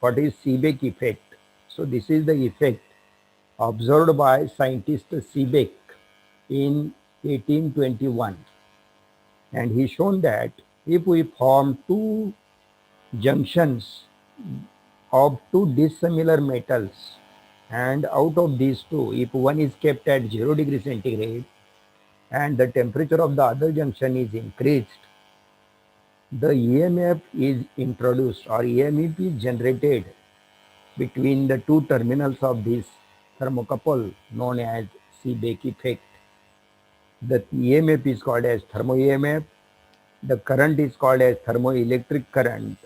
what is Seebeck effect. So this is the effect observed by scientist Seebeck in 1821, and he shown that if we form two junctions of two dissimilar metals, and out of these two, if one is kept at 0 degree centigrade and the temperature of the other junction is increased, the EMF is introduced or EMF is generated between the two terminals of this thermocouple known as Seebeck effect. The EMF is called as thermo EMF. The current is called as thermoelectric current,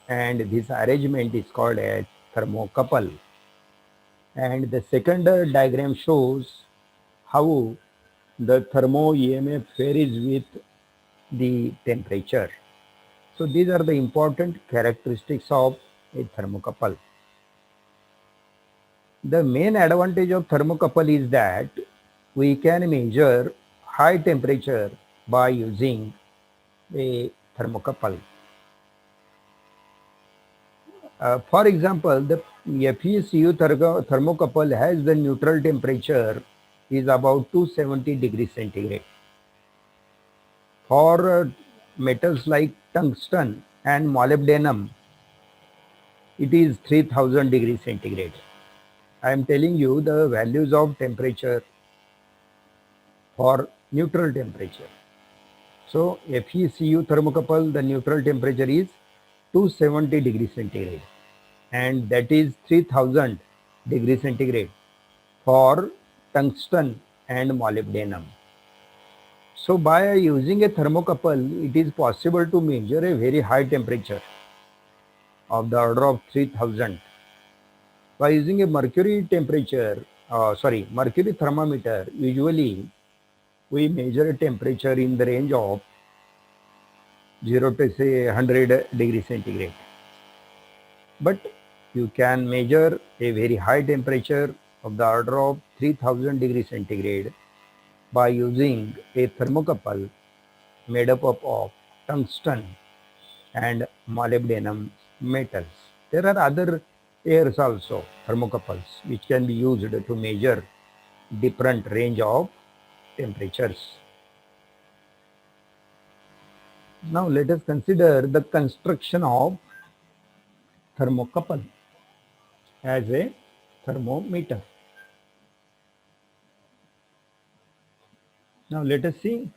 and this arrangement is called as thermocouple. And the second diagram shows how the thermo EMF varies with the temperature. So these are the important characteristics of a thermocouple. The main advantage of thermocouple is that we can measure high temperature by using a thermocouple. For example, the FeCU thermocouple has the neutral temperature is about 270 degrees centigrade. For metals like tungsten and molybdenum, it is 3000 degrees centigrade. I am telling you the values of temperature for neutral temperature. So FeCU thermocouple, the neutral temperature is 270 degrees centigrade, and that is 3000 degrees centigrade for tungsten and molybdenum. So by using a thermocouple, it is possible to measure a very high temperature of the order of 3000. By using a mercury mercury thermometer, usually we measure a temperature in the range of 0 to say 100 degrees centigrade. But you can measure a very high temperature of the order of 3000 degrees centigrade by using a thermocouple made up of tungsten and molybdenum metals. There are other airs also, thermocouples, which can be used to measure different range of temperatures. Now let us consider the construction of thermocouple as a thermometer. Now let us see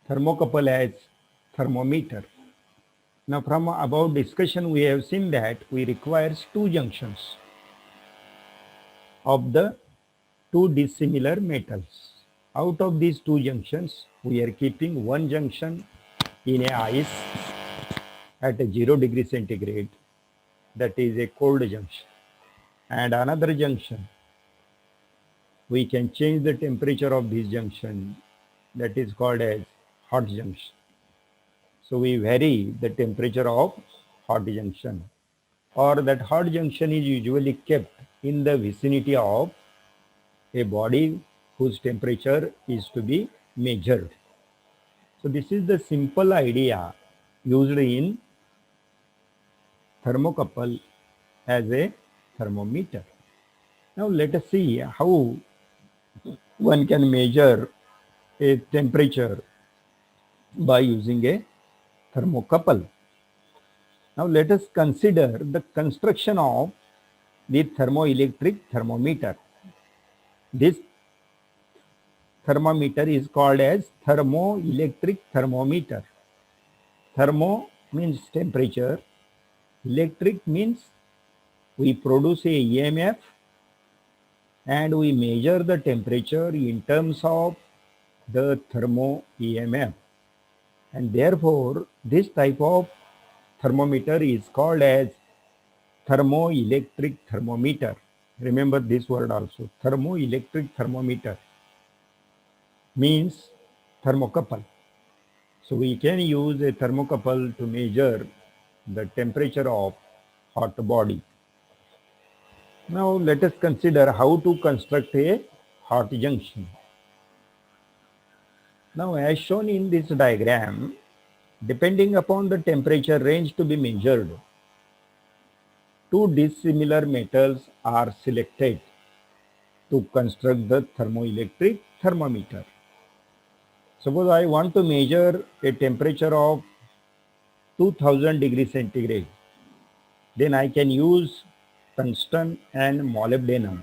thermocouple as thermometer. Now from above discussion we have seen that we requires two junctions of the two dissimilar metals. Out of these two junctions, we are keeping one junction in a ice at a 0 degree centigrade, that is a cold junction, and another junction we can change the temperature of this junction, that is called as hot junction. So we vary the temperature of hot junction, or that hot junction is usually kept in the vicinity of a body whose temperature is to be measured. So this is the simple idea used in thermocouple as a thermometer. Now let us see how one can measure a temperature by using a thermocouple. Now let us consider the construction of the thermoelectric thermometer. This thermometer is called as thermoelectric thermometer. Thermo means temperature, electric means we produce a EMF and we measure the temperature in terms of the thermo EMF, and therefore this type of thermometer is called as thermoelectric thermometer. Remember this word also, thermoelectric thermometer means thermocouple. So we can use a thermocouple to measure the temperature of hot body. Now let us consider how to construct a hot junction. Now as shown in this diagram, depending upon the temperature range to be measured, two dissimilar metals are selected to construct the thermoelectric thermometer. Suppose I want to measure a temperature of 2000 degrees centigrade, then I can use tungsten and molybdenum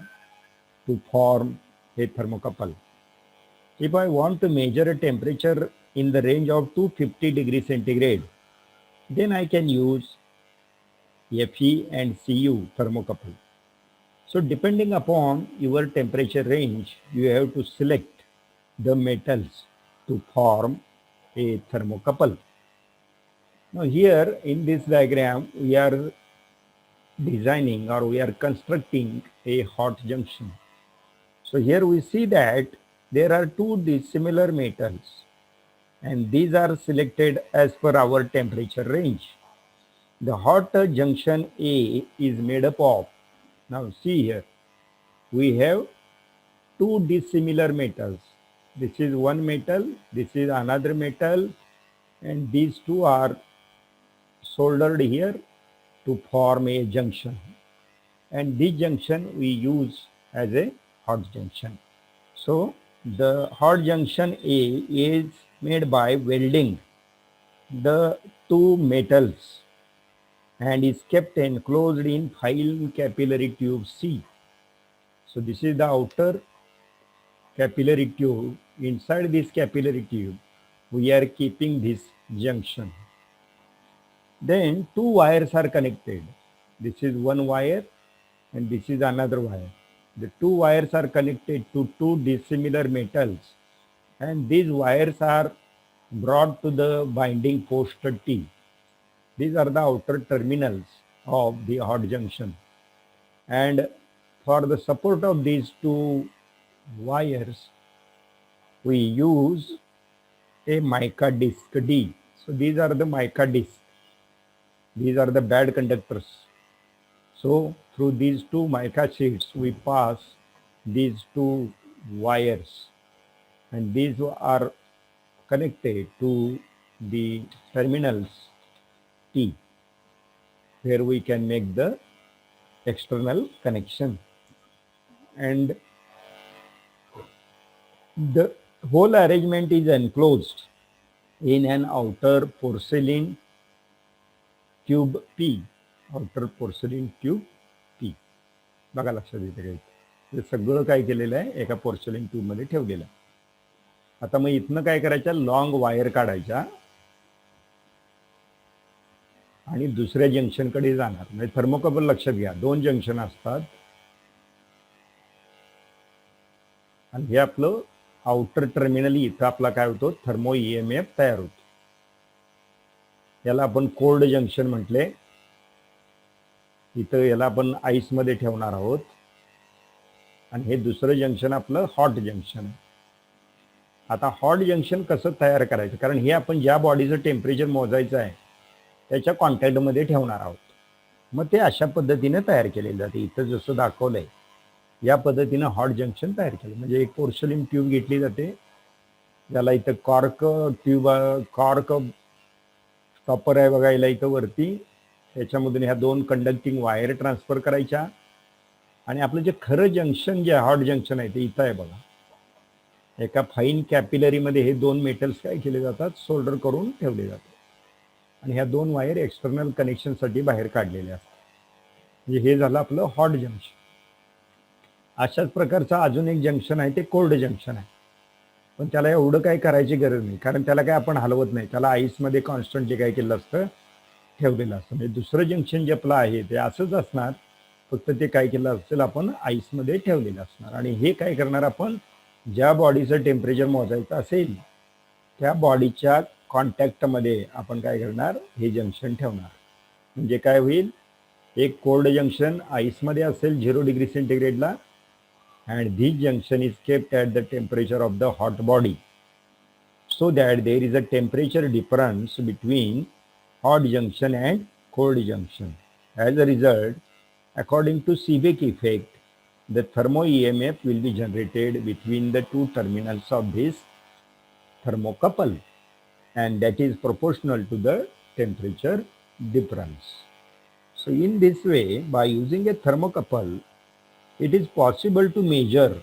to form a thermocouple. If I want to measure a temperature in the range of 250 degrees centigrade, then I can use Fe and Cu thermocouple. So depending upon your temperature range, you have to select the metals to form a thermocouple. Now here in this diagram, we are designing or we are constructing a hot junction. So here we see that there are two dissimilar metals and these are selected as per our temperature range. The hot junction A is made up of, now see here, we have two dissimilar metals. This is one metal, this is another metal, and these two are soldered here to form a junction. And this junction we use as a hot junction. So the hot junction A is made by welding the two metals and is kept enclosed in fine capillary tube C. So this is the outer capillary tube. Inside this capillary tube, we are keeping this junction. Then two wires are connected. This is one wire and this is another wire. The two wires are connected to two dissimilar metals and these wires are brought to the binding post T. These are the outer terminals of the hot junction. And for the support of these two wires, we use a mica disc D. So these are the mica discs. These are the bad conductors. So through these two mica sheets, we pass these two wires and these are connected to the terminals T, where we can make the external connection. And the whole arrangement is enclosed in an outer porcelain tube P. outer porcelain tube P. बघा लक्षात येते काय हे सगळं काय केलेलं आहे एका porcelain tube मध्ये ठेवलेलं आहे. आता मग इथनं काय करायचं लॉंग वायर काढायच्या आणि दुसऱ्या जंक्शन कडे जाणार. म्हणजे थर्मोकपल लक्षात घ्या दोन जंक्शन असतात आणि हे आपलं आउटर टर्मिनल इथं आपला काय होतो थर्मो ईएमएफ तयार होतो. याला आपण कोल्ड जंक्शन म्हटले. इथं याला आपण आईस मध्ये ठेवणार आहोत आणि हे दुसरं जंक्शन आपलं हॉट जंक्शन. आता हॉट जंक्शन कसं तयार करायचं कारण हे आपण ज्या बॉडीचं टेम्परेचर मोजायचं आहे त्याच्या कॉन्टॅक्ट मध्ये ठेवणार आहोत. मग ते अशा पद्धतीने तयार केले जाते. इथं जसं दाखवलंय या पद्धतीने हॉट जंक्शन तयार केलं. म्हणजे एक पोर्सलिन ट्यूब घेतली जाते ज्याला इथं कॉर्क ट्यूब कॉर्क स्टॉपर आहे बघायला इथं वरती. त्याच्यामधून ह्या दोन कंडक्टिंग वायर ट्रान्सफर करायच्या आणि आपलं जे खरं जंक्शन जे हॉट जंक्शन आहे ते इथं आहे बघा. एका फाईन कॅपिलरी मध्ये हे दोन मेटल्स काय केले जातात सोल्डर करून ठेवले जातात आणि ह्या दोन वायर एक्सटर्नल कनेक्शन साठी बाहेर काढलेल्या असतात. म्हणजे हे झालं आपलं हॉट जंक्शन. अशाच प्रकारचं अजून एक जंक्शन आहे ते कोल्ड जंक्शन आहे. पण त्याला एवढं काय करायची गरज नाही कारण त्याला काय आपण हलवत नाही. त्याला आईस मध्ये कॉन्स्टंटली काय केलं असतं ठेवलेलं असतं. म्हणजे दुसरं जंक्शन जे आपलं आहे ते असंच असणार फक्त ते काय केलं असेल आपण आईस मध्ये ठेवलेलं असणार. आणि हे काय करणार आपण ज्या बॉडीचं टेम्परेचर मोजायचं असेल त्या बॉडीच्या कॉन्टॅक्ट मध्ये आपण काय करणार हे जंक्शन ठेवणार. म्हणजे काय होईल एक कोल्ड जंक्शन आईस मध्ये असेल 0 degree सेंटीग्रेडला and this junction is kept at the temperature of the hot body so that there is a temperature difference between hot junction and cold junction. As a result, according to Seebeck effect, the thermo EMF will be generated between the two terminals of this thermocouple and that is proportional to the temperature difference. So in this way, by using a thermocouple, it is possible to measure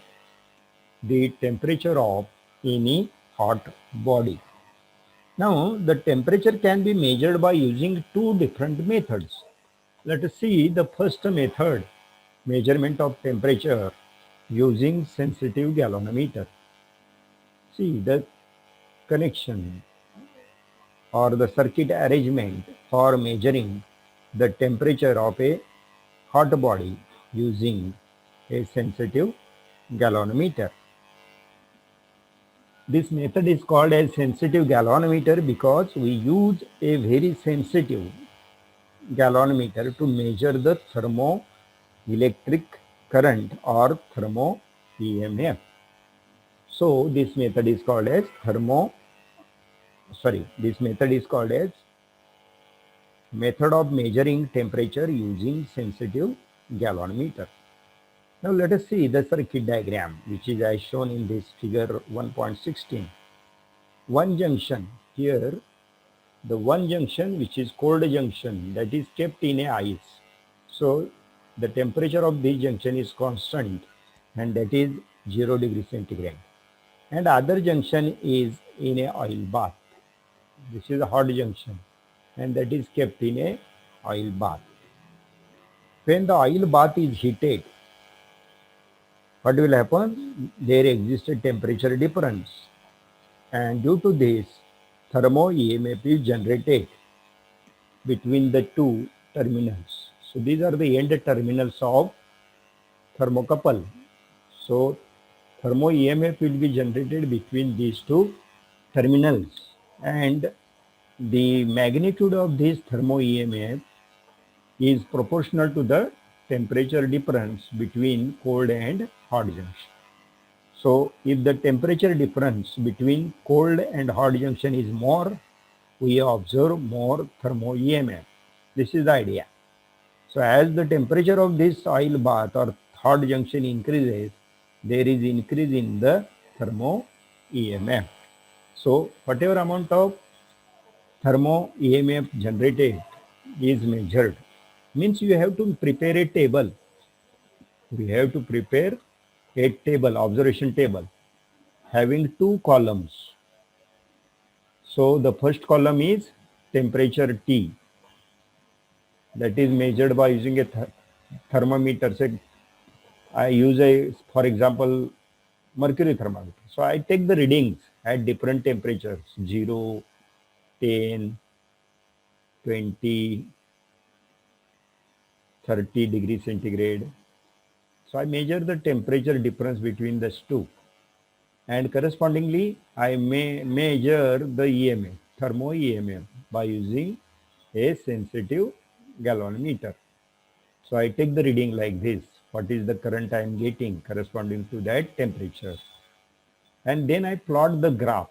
the temperature of any hot body. Now, the temperature can be measured by using two different methods. Let us see the first method, measurement of temperature using sensitive galvanometer. See the connection or the circuit arrangement for measuring the temperature of a hot body using a sensitive galvanometer. This method is called as sensitive galvanometer because we use a very sensitive galvanometer to measure the thermoelectric current or thermo EMF. So this method is called as method of measuring temperature using sensitive galvanometer. Now let us see the circuit diagram, which is as shown in this figure 1.16. One junction here, the one junction which is cold junction, that is kept in a ice. So the temperature of this junction is constant, and that is 0 degree centigrade. And other junction is in a oil bath. This is a hot junction, and that is kept in a oil bath. When the oil bath is heated, what will happen? There exists a temperature difference, and due to this, thermo EMF is generated between the two terminals. So these are the end terminals of thermocouple. So thermo EMF will be generated between these two terminals, and the magnitude of this thermo EMF is proportional to the temperature difference between cold and hot junction. So if the temperature difference between cold and hot junction is more, we observe more thermo EMF. This is the idea. So as the temperature of this oil bath or hot junction increases, there is increase in the thermo EMF. So whatever amount of thermo EMF generated is measured. Means you have to prepare a table. We have to prepare a table, observation table, having two columns. So the first column is temperature T, that is measured by using a thermometer. Say I use for example, mercury thermometer. So I take the readings at different temperatures, 0, 10, 20, 30 degrees centigrade. So I measure the temperature difference between the two, and correspondingly I may measure the EMF, thermo EMF, by using a sensitive galvanometer. So I take the reading like this, what is the current I am getting corresponding to that temperature, and then I plot the graph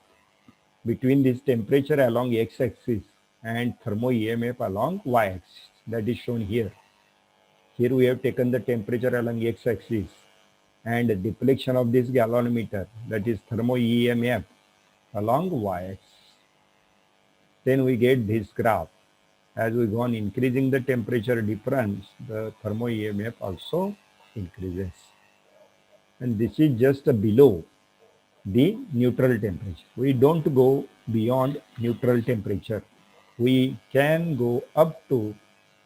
between this temperature along x-axis and thermo EMF along y-axis, that is shown here. Here we have taken the temperature along x-axis and deflection of this galvanometer, that is thermo EMF, along y-axis. Then we get this graph. As we go on increasing the temperature difference, the thermo EMF also increases. And this is just below the neutral temperature. We don't go beyond neutral temperature. We can go up to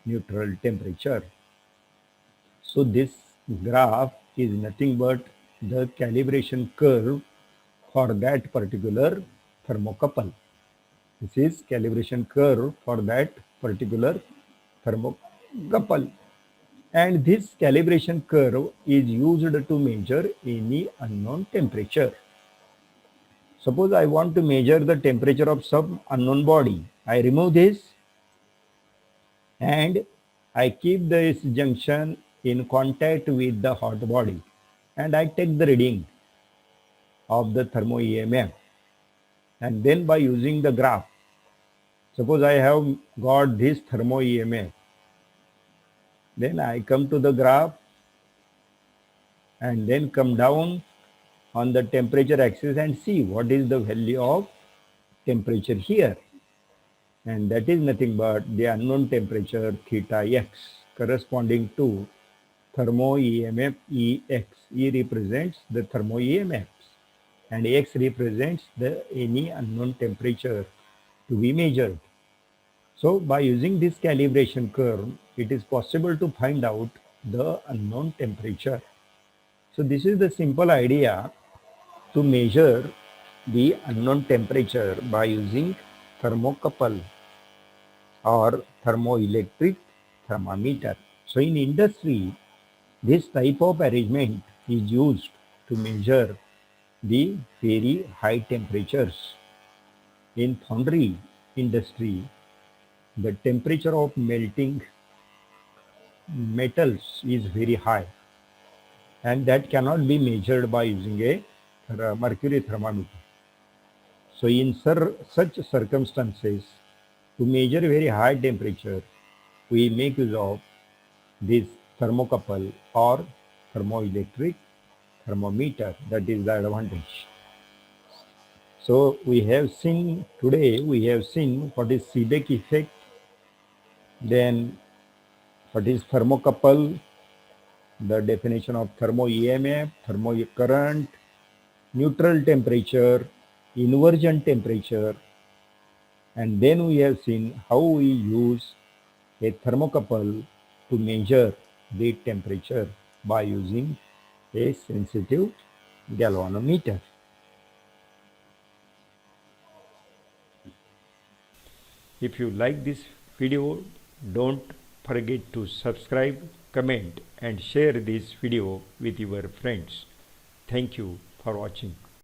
neutral temperature. So this graph is nothing but the calibration curve for that particular thermocouple. This is calibration curve for that particular thermocouple. And this calibration curve is used to measure any unknown temperature. Suppose I want to measure the temperature of some unknown body. I remove this and I keep this junction in contact with the hot body, and I take the reading of the thermo EMF, and then by using the graph, suppose I have got this thermo EMF, then I come to the graph and then come down on the temperature axis and see what is the value of temperature here. and that is nothing but the unknown temperature theta x corresponding to thermo EMF Ex. E represents the thermo EMFs and X represents the any unknown temperature to be measured. So by using this calibration curve, it is possible to find out the unknown temperature. So this is the simple idea to measure the unknown temperature by using thermocouple or thermoelectric thermometer. So in industry, this type of arrangement is used to measure the very high temperatures. In foundry industry, the temperature of melting metals is very high and that cannot be measured by using a mercury thermometer. So in such circumstances, to measure very high temperature, we make use of this thermocouple or thermoelectric thermometer. That is the advantage. So we have seen today, we have seen what is Seebeck effect, then what is thermocouple, the definition of thermo EMF, thermo current, neutral temperature, inversion temperature, and then we have seen how we use a thermocouple to measure the temperature by using a sensitive galvanometer. If you like this video, don't forget to subscribe, comment and share this video with your friends. Thank you for watching.